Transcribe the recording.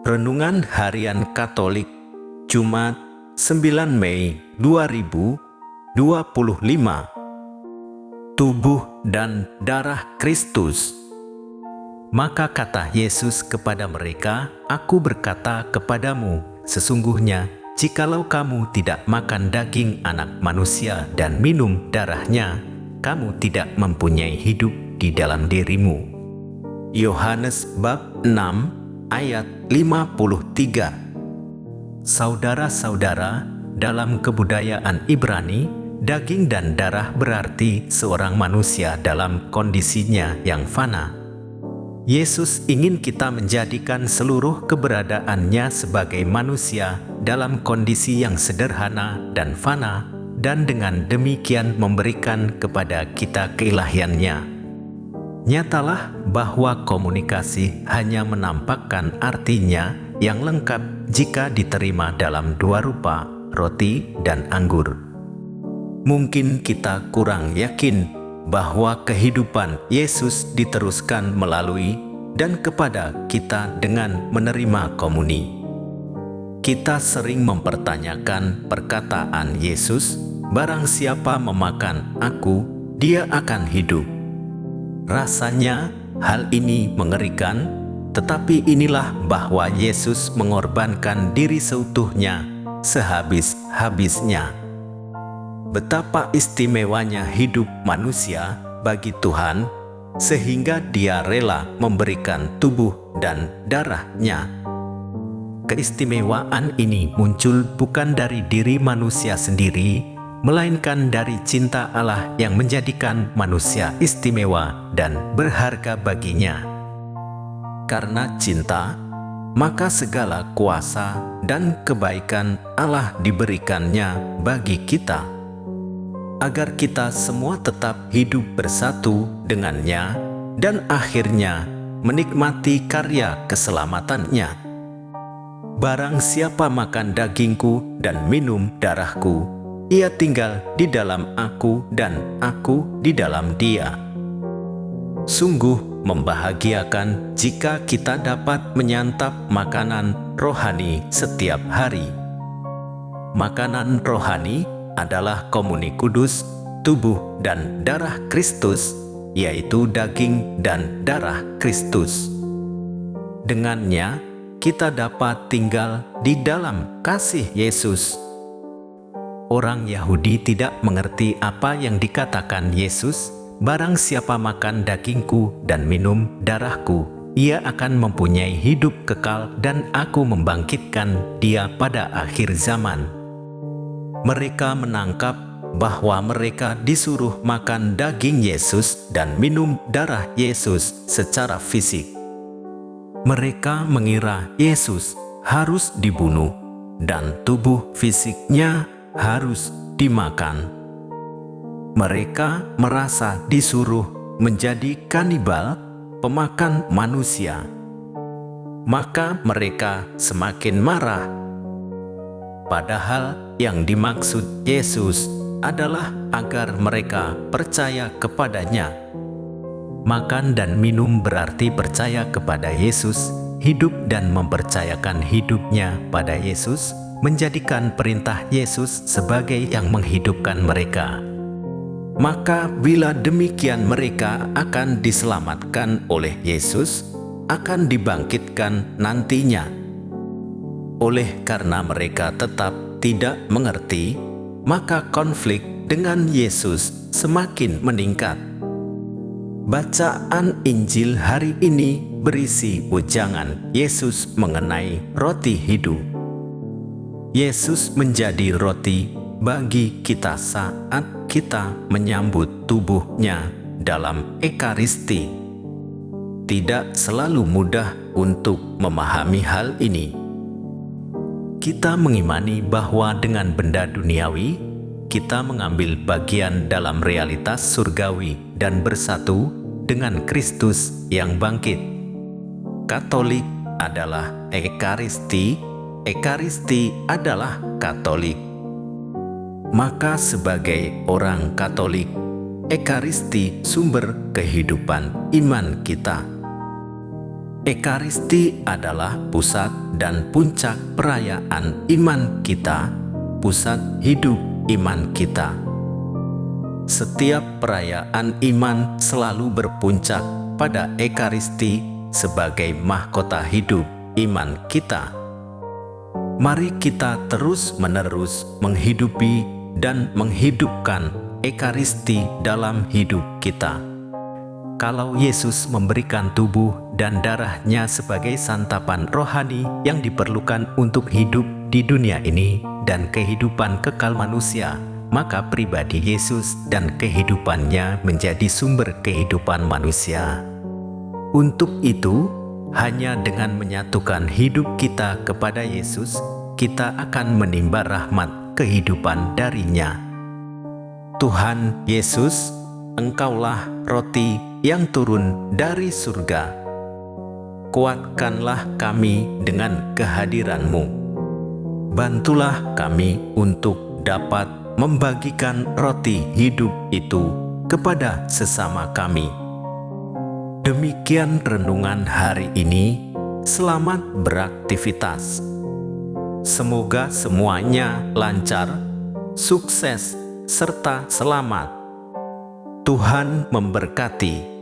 Renungan Harian Katolik Jumat 9 Mei 2025. Tubuh dan darah Kristus. Maka kata Yesus kepada mereka, "Aku berkata kepadamu, sesungguhnya jikalau kamu tidak makan daging Anak Manusia dan minum darahnya, kamu tidak mempunyai hidup di dalam dirimu." Yohanes bab 6 ayat 53. Saudara-saudara, dalam kebudayaan Ibrani, daging dan darah berarti seorang manusia dalam kondisinya yang fana. Yesus ingin kita menjadikan seluruh keberadaannya sebagai manusia dalam kondisi yang sederhana dan fana, dan dengan demikian memberikan kepada kita keilahiannya. Nyatalah bahwa komunikasi hanya menampakkan artinya yang lengkap jika diterima dalam dua rupa, roti dan anggur. Mungkin kita kurang yakin bahwa kehidupan Yesus diteruskan melalui dan kepada kita dengan menerima komuni. Kita sering mempertanyakan perkataan Yesus, "Barang siapa memakan aku, dia akan hidup." Rasanya hal ini mengerikan, tetapi inilah bahwa Yesus mengorbankan diri seutuhnya, sehabis-habisnya. Betapa istimewanya hidup manusia bagi Tuhan, sehingga Dia rela memberikan tubuh dan darahnya. Keistimewaan ini muncul bukan dari diri manusia sendiri, melainkan dari cinta Allah yang menjadikan manusia istimewa dan berharga baginya. Karena cinta, maka segala kuasa dan kebaikan Allah diberikannya bagi kita, agar kita semua tetap hidup bersatu dengannya dan akhirnya menikmati karya keselamatannya. Barang siapa makan dagingku dan minum darahku, ia tinggal di dalam aku dan aku di dalam dia. Sungguh membahagiakan jika kita dapat menyantap makanan rohani setiap hari. Makanan rohani adalah komuni kudus, tubuh dan darah Kristus, yaitu daging dan darah Kristus. Dengannya, kita dapat tinggal di dalam kasih Yesus. Orang Yahudi tidak mengerti apa yang dikatakan Yesus, "Barang siapa makan dagingku dan minum darahku, ia akan mempunyai hidup kekal dan aku membangkitkan dia pada akhir zaman." Mereka menangkap bahwa mereka disuruh makan daging Yesus dan minum darah Yesus secara fisik. Mereka mengira Yesus harus dibunuh dan tubuh fisiknya harus dimakan. Mereka merasa disuruh menjadi kanibal, pemakan manusia. Maka mereka semakin marah. Padahal yang dimaksud Yesus adalah agar mereka percaya kepadanya. Makan dan minum berarti percaya kepada Yesus, hidup dan mempercayakan hidupnya pada Yesus, menjadikan perintah Yesus sebagai yang menghidupkan mereka. Maka bila demikian mereka akan diselamatkan oleh Yesus, akan dibangkitkan nantinya. Oleh karena mereka tetap tidak mengerti, maka konflik dengan Yesus semakin meningkat. Bacaan Injil hari ini berisi ujangan Yesus mengenai roti hidup. Yesus menjadi roti bagi kita saat kita menyambut tubuhnya dalam Ekaristi. Tidak selalu mudah untuk memahami hal ini. Kita mengimani bahwa dengan benda duniawi, kita mengambil bagian dalam realitas surgawi dan bersatu dengan Kristus yang bangkit. Katolik adalah Ekaristi. Ekaristi adalah Katolik. Maka sebagai orang Katolik, Ekaristi sumber kehidupan iman kita. Ekaristi adalah pusat dan puncak perayaan iman kita, pusat hidup iman kita. Setiap perayaan iman selalu berpuncak pada Ekaristi sebagai mahkota hidup iman kita. Mari kita terus-menerus menghidupi dan menghidupkan Ekaristi dalam hidup kita. Kalau Yesus memberikan tubuh dan darahnya sebagai santapan rohani yang diperlukan untuk hidup di dunia ini dan kehidupan kekal manusia, maka pribadi Yesus dan kehidupannya menjadi sumber kehidupan manusia. Untuk itu, hanya dengan menyatukan hidup kita kepada Yesus, kita akan menimba rahmat kehidupan darinya. Tuhan Yesus, Engkaulah roti yang turun dari surga. Kuatkanlah kami dengan kehadiran-Mu. Bantulah kami untuk dapat membagikan roti hidup itu kepada sesama kami. Demikian renungan hari ini. Selamat beraktivitas. Semoga semuanya lancar, sukses, serta selamat. Tuhan memberkati.